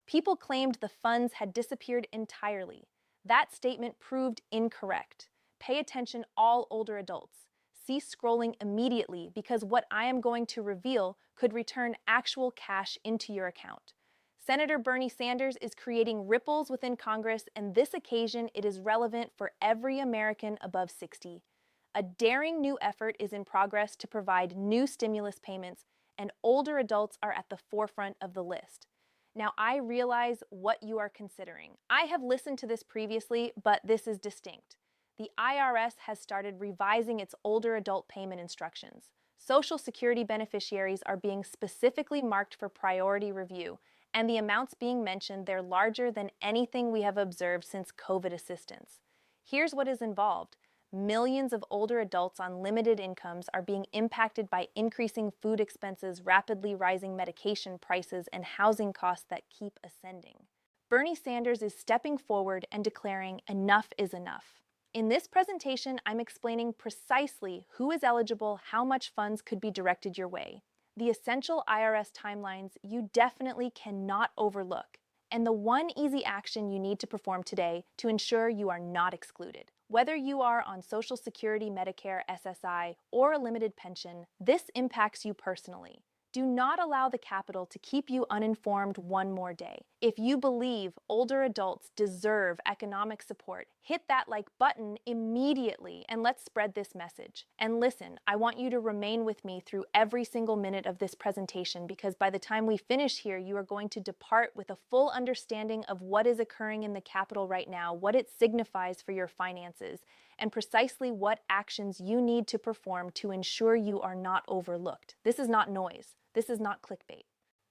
People claimed the funds had disappeared entirely. That statement proved incorrect. Pay attention, all older adults. Cease scrolling immediately because what I am going to reveal could return actual cash into your account. Senator Bernie Sanders is creating ripples within Congress, and this occasion it is relevant for every American above 60. A daring new effort is in progress to provide new stimulus payments, and older adults are at the forefront of the list. Now, I realize what you are considering. I have listened to this previously, but this is distinct. The IRS has started revising its older adult payment instructions. Social Security beneficiaries are being specifically marked for priority review, and the amounts being mentioned, they're larger than anything we have observed since COVID assistance. Here's what is involved. Millions of older adults on limited incomes are being impacted by increasing food expenses, rapidly rising medication prices, and housing costs that keep ascending. Bernie Sanders is stepping forward and declaring enough is enough. In this presentation, I'm explaining precisely who is eligible, how much funds could be directed your way, the essential IRS timelines you definitely cannot overlook, and the one easy action you need to perform today to ensure you are not excluded. Whether you are on Social Security, Medicare, SSI, or a limited pension, this impacts you personally. Do not allow the Capitol to keep you uninformed one more day. If you believe older adults deserve economic support, hit that like button immediately and let's spread this message. And listen, I want you to remain with me through every single minute of this presentation because by the time we finish here, you are going to depart with a full understanding of what is occurring in the Capitol right now, what it signifies for your finances, and precisely what actions you need to perform to ensure you are not overlooked. This is not noise. This is not clickbait.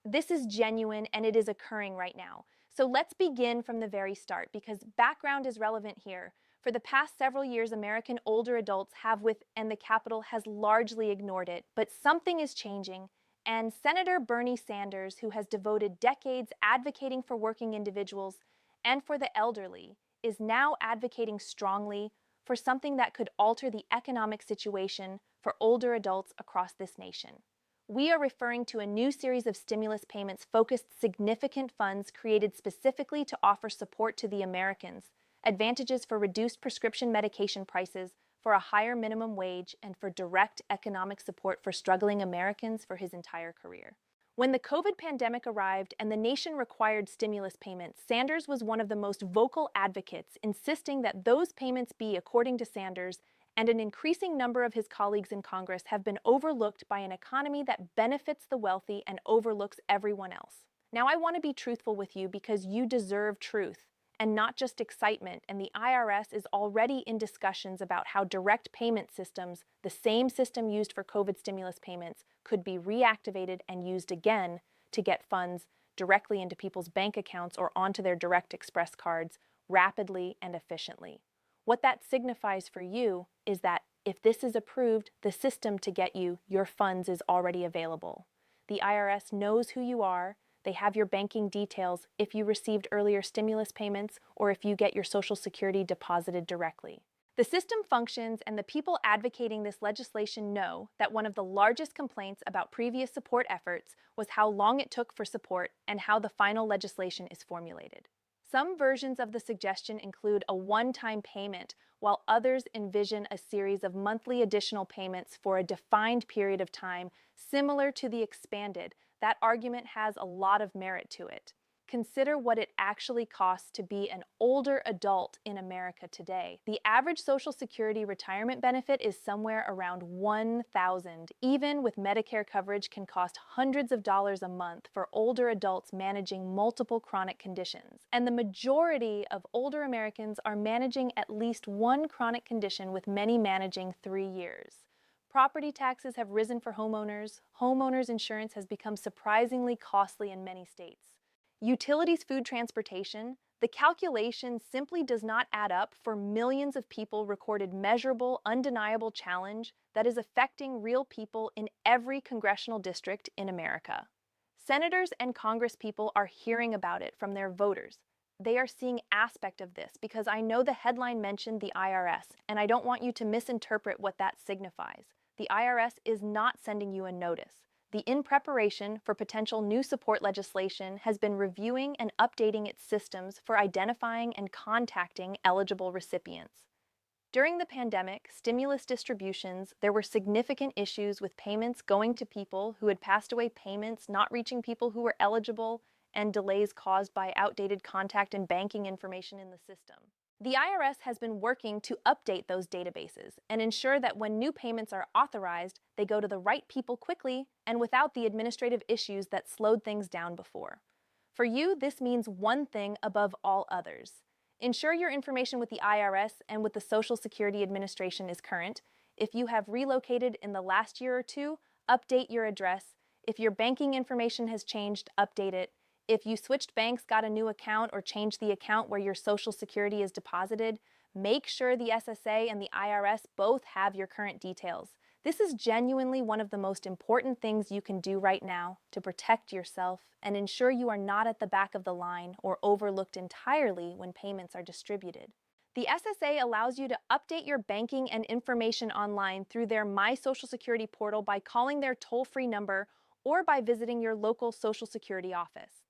This is genuine and it is occurring right now. So let's begin from the very start because background is relevant here. For the past several years, American older adults have and the Capitol has largely ignored it, but something is changing. And Senator Bernie Sanders, who has devoted decades advocating for working individuals and for the elderly, is now advocating strongly for something that could alter the economic situation for older adults across this nation. We are referring to a new series of stimulus payments focused significant funds created specifically to offer support to the Americans, advantages for reduced prescription medication prices, for a higher minimum wage, and for direct economic support for struggling Americans for his entire career. When the COVID pandemic arrived and the nation required stimulus payments, Sanders was one of the most vocal advocates, insisting that those payments be, according to Sanders, and an increasing number of his colleagues in Congress have been overlooked by an economy that benefits the wealthy and overlooks everyone else. Now, I want to be truthful with you because you deserve truth and not just excitement, and the IRS is already in discussions about how direct payment systems, the same system used for COVID stimulus payments, could be reactivated and used again to get funds directly into people's bank accounts or onto their Direct Express cards rapidly and efficiently. What that signifies for you is that if this is approved, the system to get you your funds is already available. The IRS knows who you are. They have your banking details if you received earlier stimulus payments or if you get your Social Security deposited directly. The system functions, and the people advocating this legislation know that one of the largest complaints about previous support efforts was how long it took for support and how the final legislation is formulated. Some versions of the suggestion include a one-time payment, while others envision a series of monthly additional payments for a defined period of time, similar to the expanded. That argument has a lot of merit to it. Consider what it actually costs to be an older adult in America today. The average Social Security retirement benefit is somewhere around $1,000. Even with Medicare coverage can cost hundreds of dollars a month for older adults managing multiple chronic conditions. And the majority of older Americans are managing at least one chronic condition, with many managing 3 years. Property taxes have risen for homeowners. Homeowners insurance has become surprisingly costly in many states. Utilities, food, transportation, the calculation simply does not add up for millions of people. Recorded measurable, undeniable challenge that is affecting real people in every congressional district in America. Senators and congresspeople are hearing about it from their voters. They are seeing aspect of this because I know the headline mentioned the IRS, and I don't want you to misinterpret what that signifies. The IRS is not sending you a notice. the In Preparation for Potential New Support legislation has been reviewing and updating its systems for identifying and contacting eligible recipients. During the pandemic, stimulus distributions, there were significant issues with payments going to people who had passed away, payments not reaching people who were eligible, and delays caused by outdated contact and banking information in the system. The IRS has been working to update those databases and ensure that when new payments are authorized, they go to the right people quickly and without the administrative issues that slowed things down before. For you, this means one thing above all others. Ensure your information with the IRS and with the Social Security Administration is current. If you have relocated in the last year or two, update your address. If your banking information has changed, update it. If you switched banks, got a new account, or changed the account where your Social Security is deposited, make sure the SSA and the IRS both have your current details. This is genuinely one of the most important things you can do right now to protect yourself and ensure you are not at the back of the line or overlooked entirely when payments are distributed. The SSA allows you to update your banking and information online through their My Social Security portal by calling their toll-free number or by visiting your local Social Security office.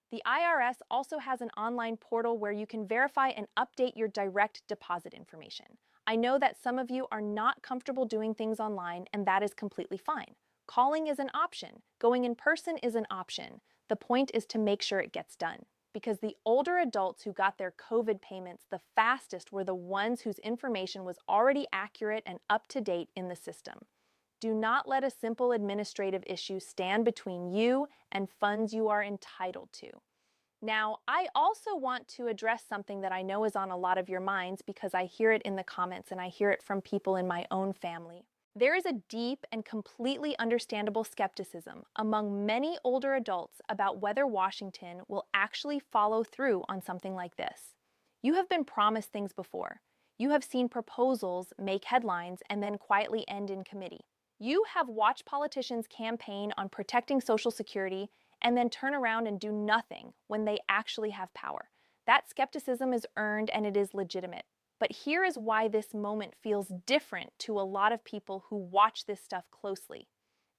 The IRS also has an online portal where you can verify and update your direct deposit information. I know that some of you are not comfortable doing things online, and that is completely fine. Calling is an option. Going in person is an option. The point is to make sure it gets done. Because the older adults who got their COVID payments the fastest were the ones whose information was already accurate and up to date in the system. Do not let a simple administrative issue stand between you and funds you are entitled to. Now, I also want to address something that I know is on a lot of your minds because I hear it in the comments and I hear it from people in my own family. There is a deep and completely understandable skepticism among many older adults about whether Washington will actually follow through on something like this. You have been promised things before. You have seen proposals make headlines and then quietly end in committee. You have watched politicians campaign on protecting Social Security and then turn around and do nothing when they actually have power. That skepticism is earned and it is legitimate. But here is why this moment feels different to a lot of people who watch this stuff closely.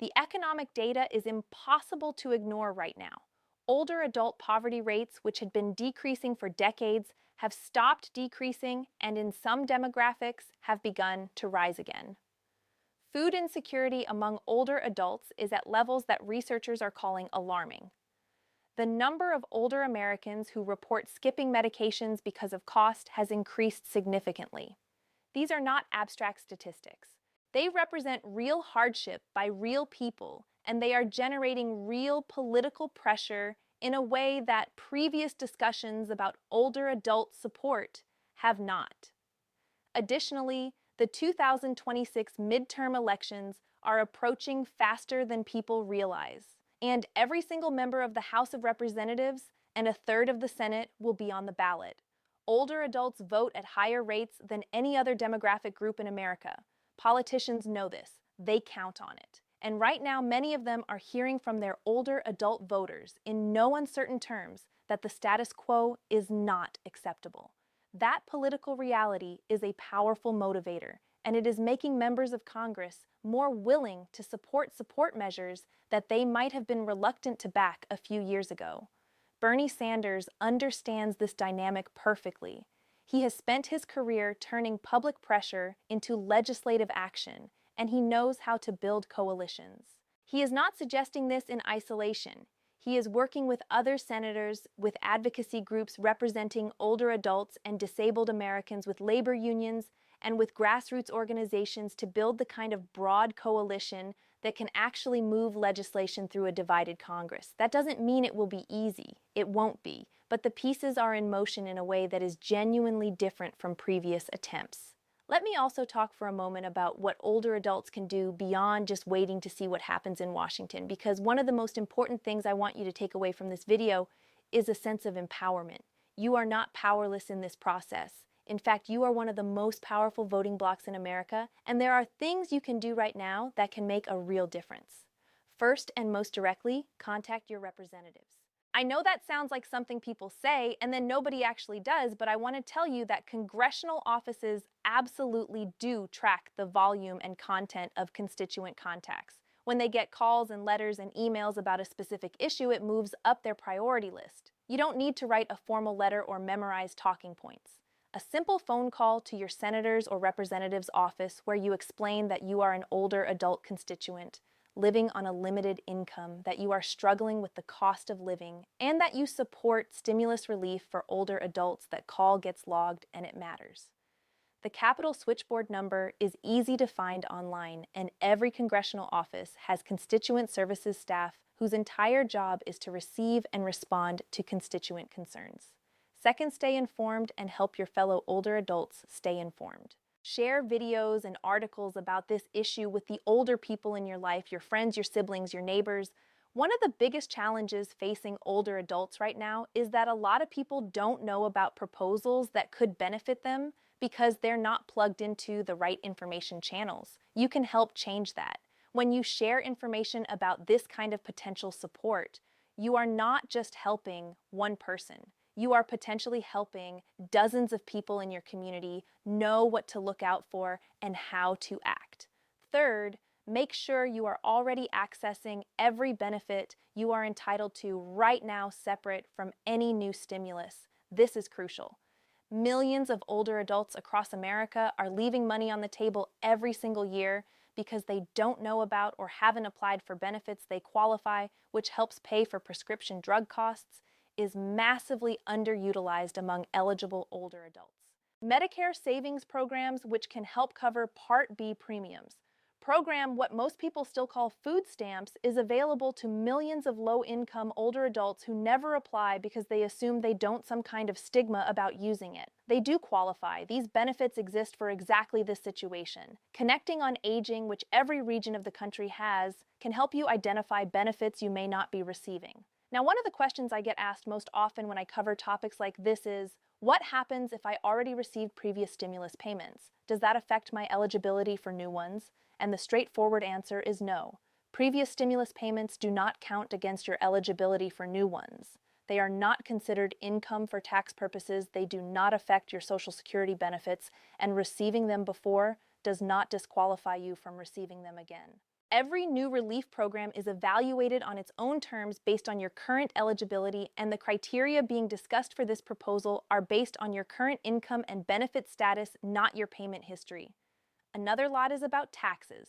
The economic data is impossible to ignore right now. Older adult poverty rates, which had been decreasing for decades, have stopped decreasing and in some demographics have begun to rise again. Food insecurity among older adults is at levels that researchers are calling alarming. The number of older Americans who report skipping medications because of cost has increased significantly. These are not abstract statistics. They represent real hardship by real people, and they are generating real political pressure in a way that previous discussions about older adult support have not. Additionally, the 2026 midterm elections are approaching faster than people realize, and every single member of the House of Representatives and a third of the Senate will be on the ballot. Older adults vote at higher rates than any other demographic group in America. Politicians know this. They count on it. And right now, many of them are hearing from their older adult voters in no uncertain terms that the status quo is not acceptable. That political reality is a powerful motivator, and it is making members of Congress more willing to support measures that they might have been reluctant to back a few years ago. Bernie Sanders understands this dynamic perfectly. He has spent his career turning public pressure into legislative action, and he knows how to build coalitions. He is not suggesting this in isolation. He is working with other senators, with advocacy groups representing older adults and disabled Americans, with labor unions, and with grassroots organizations to build the kind of broad coalition that can actually move legislation through a divided Congress. That doesn't mean it will be easy. It won't be. But the pieces are in motion in a way that is genuinely different from previous attempts. Let me also talk for a moment about what older adults can do beyond just waiting to see what happens in Washington, because one of the most important things I want you to take away from this video is a sense of empowerment. You are not powerless in this process. In fact, you are one of the most powerful voting blocs in America, and there are things you can do right now that can make a real difference. First and most directly, contact your representatives. I know that sounds like something people say and then nobody actually does, but I want to tell you that congressional offices absolutely do track the volume and content of constituent contacts. When they get calls and letters and emails about a specific issue, it moves up their priority list. You don't need to write a formal letter or memorize talking points. A simple phone call to your senator's or representative's office where you explain that you are an older adult constituent, living on a limited income, that you are struggling with the cost of living, and that you support stimulus relief for older adults, that call gets logged and it matters. The Capitol switchboard number is easy to find online, and every congressional office has constituent services staff whose entire job is to receive and respond to constituent concerns. Second, stay informed and help your fellow older adults stay informed. Share videos and articles about this issue with the older people in your life, your friends, your siblings, your neighbors. One of the biggest challenges facing older adults right now is that a lot of people don't know about proposals that could benefit them because they're not plugged into the right information channels. You can help change that. When you share information about this kind of potential support, you are not just helping one person. You are potentially helping dozens of people in your community know what to look out for and how to act. Third, make sure you are already accessing every benefit you are entitled to right now, separate from any new stimulus. This is crucial. Millions of older adults across America are leaving money on the table every single year because they don't know about or haven't applied for benefits they qualify, which helps pay for prescription drug costs, is massively underutilized among eligible older adults. Medicare savings programs, which can help cover Part B premiums. Program, what most people still call food stamps, is available to millions of low-income older adults who never apply because they assume they don't some kind of stigma about using it. They do qualify. These benefits exist for exactly this situation. Connecting on Aging, which every region of the country has, can help you identify benefits you may not be receiving. Now, one of the questions I get asked most often when I cover topics like this is, what happens if I already received previous stimulus payments? Does that affect my eligibility for new ones? And the straightforward answer is no. Previous stimulus payments do not count against your eligibility for new ones. They are not considered income for tax purposes, they do not affect your Social Security benefits, and receiving them before does not disqualify you from receiving them again. Every new relief program is evaluated on its own terms based on your current eligibility, and the criteria being discussed for this proposal are based on your current income and benefit status, not your payment history. Another lot is about taxes.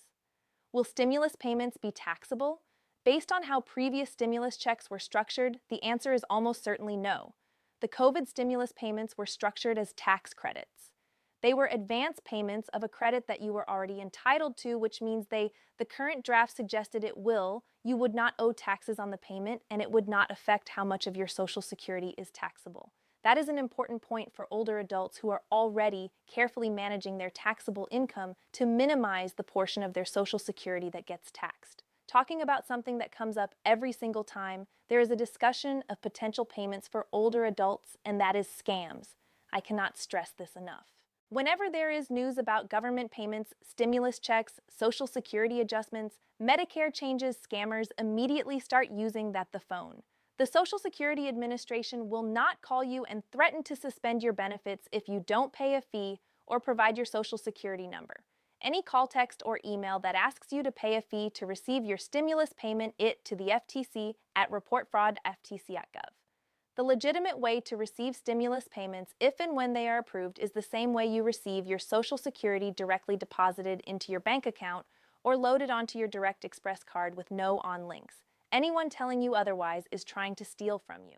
Will stimulus payments be taxable? Based on how previous stimulus checks were structured, the answer is almost certainly no. The COVID stimulus payments were structured as tax credits. They were advance payments of a credit that you were already entitled to, which means the current draft suggested you would not owe taxes on the payment, and it would not affect how much of your Social Security is taxable. That is an important point for older adults who are already carefully managing their taxable income to minimize the portion of their Social Security that gets taxed. Talking about something that comes up every single time, there is a discussion of potential payments for older adults, and that is scams. I cannot stress this enough. Whenever there is news about government payments, stimulus checks, Social Security adjustments, Medicare changes, scammers immediately start using the phone. The Social Security Administration will not call you and threaten to suspend your benefits if you don't pay a fee or provide your Social Security number. Any call, text, or email that asks you to pay a fee to receive your stimulus payment to the FTC at reportfraud.ftc.gov. The legitimate way to receive stimulus payments, if and when they are approved, is the same way you receive your Social Security directly deposited into your bank account or loaded onto your Direct Express card with no on links. Anyone telling you otherwise is trying to steal from you.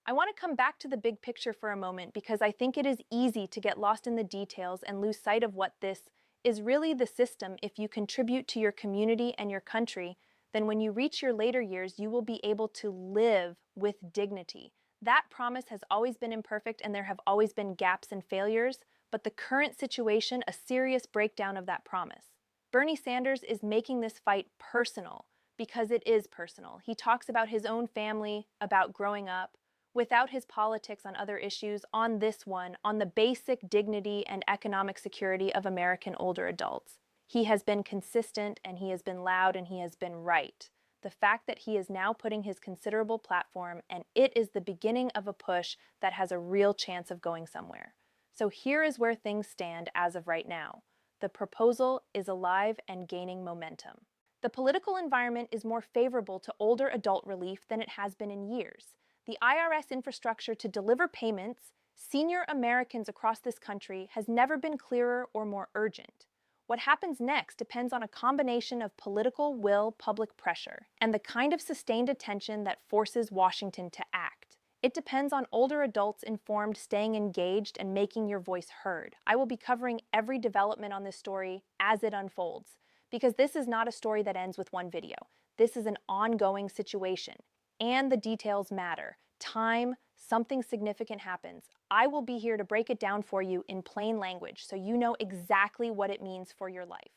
I want to come back to the big picture for a moment because I think it is easy to get lost in the details and lose sight of what this is really the system. If you contribute to your community and your country, then when you reach your later years, you will be able to live with dignity. That promise has always been imperfect, and there have always been gaps and failures, but the current situation, a serious breakdown of that promise. Bernie Sanders is making this fight personal because it is personal. He talks about his own family, about growing up, without his politics on other issues, on this one, on the basic dignity and economic security of American older adults. He has been consistent, and he has been loud, and he has been right. The fact that he is now putting his considerable platform, and it is the beginning of a push that has a real chance of going somewhere. So here is where things stand as of right now. The proposal is alive and gaining momentum. The political environment is more favorable to older adult relief than it has been in years. The IRS infrastructure to deliver payments, senior Americans across this country, has never been clearer or more urgent. What happens next depends on a combination of political will, public pressure, and the kind of sustained attention that forces Washington to act. It depends on older adults informed, staying engaged, and making your voice heard. I will be covering every development on this story as it unfolds, because this is not a story that ends with one video. This is an ongoing situation, and the details matter. Time, something significant happens. I will be here to break it down for you in plain language so you know exactly what it means for your life.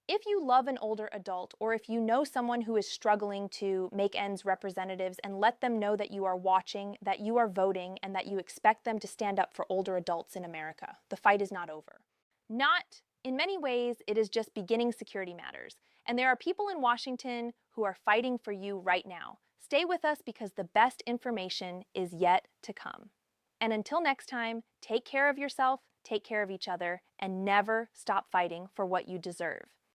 If you love an older adult, or if you know someone who is struggling to make ends representatives, and let them know that you are watching, that you are voting, and that you expect them to stand up for older adults in America. The fight is not over. In many ways, it is just beginning security matters, and there are people in Washington who are fighting for you right now. Stay with us because the best information is yet to come. And until next time, take care of yourself, take care of each other, and never stop fighting for what you deserve.